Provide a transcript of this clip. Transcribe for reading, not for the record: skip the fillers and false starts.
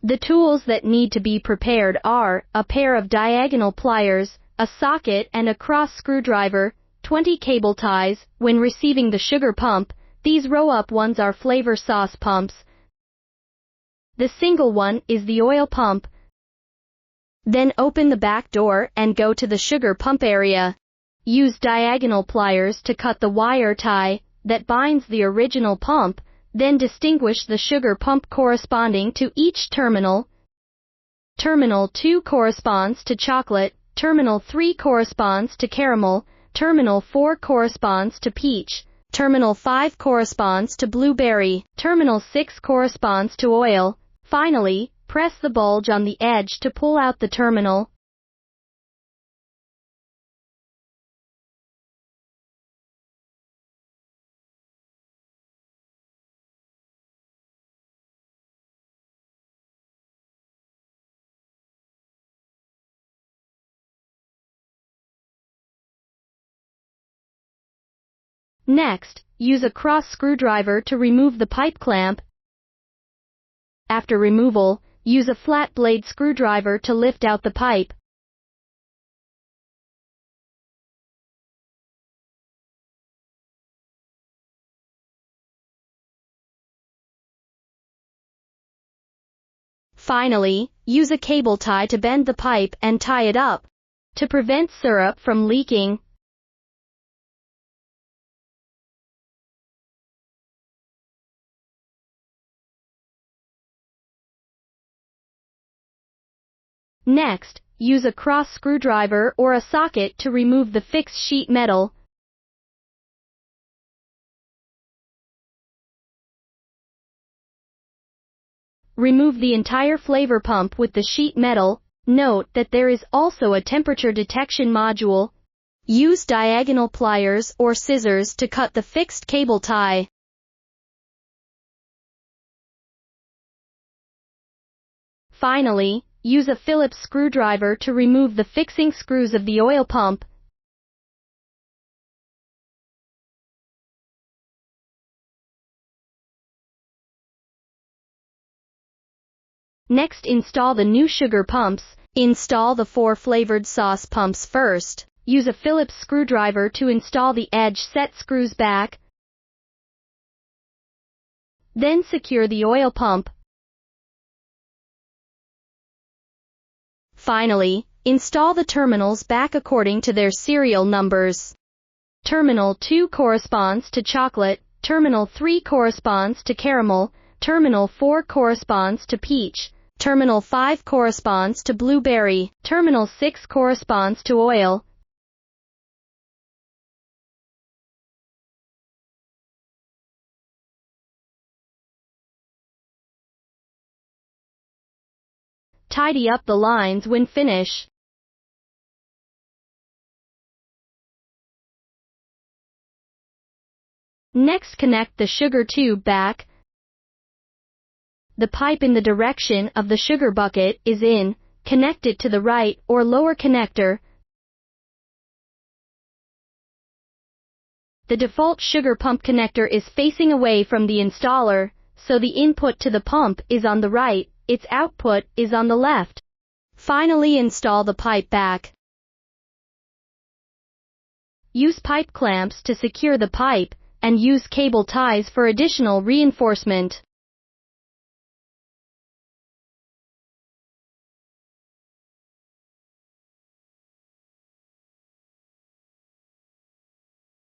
The tools that need to be prepared are a pair of diagonal pliers, a socket and a cross screwdriver, 20 cable ties. When receiving the sugar pump, these row-up ones are flavor sauce pumps. The single one is the oil pump. Then open the back door and go to the sugar pump area. Use diagonal pliers to cut the wire tie that binds the original pump, then distinguish the sugar pump corresponding to each terminal. Terminal 2 corresponds to chocolate, Terminal 3 corresponds to caramel, Terminal 4 corresponds to peach, Terminal 5 corresponds to blueberry, Terminal 6 corresponds to oil. Finally, press the bulge on the edge to pull out the terminal. Next, use a cross screwdriver to remove the pipe clamp. After removal, use a flat blade screwdriver to lift out the pipe. Finally, use a cable tie to bend the pipe and tie it up to prevent syrup from leaking. Next, use a cross screwdriver or a socket to remove the fixed sheet metal. Remove the entire flavor pump with the sheet metal. Note that there is also a temperature detection module. Use diagonal pliers or scissors to cut the fixed cable tie. Finally, use a Phillips screwdriver to remove the fixing screws of the oil pump. Next, install the new sugar pumps. Install the 4 flavored sauce pumps first. Use a Phillips screwdriver to install the edge set screws back. Then secure the oil pump. Finally, install the terminals back according to their serial numbers. Terminal 2 corresponds to chocolate, Terminal 3 corresponds to caramel, Terminal 4 corresponds to peach, Terminal 5 corresponds to blueberry, Terminal 6 corresponds to oil. Tidy up the lines when finished. Next, connect the sugar tube back. The pipe in the direction of the sugar bucket is in. Connect it to the right or lower connector. The default sugar pump connector is facing away from the installer, so the input to the pump is on the right, its output is on the left. Finally, install the pipe back. Use pipe clamps to secure the pipe, and use cable ties for additional reinforcement.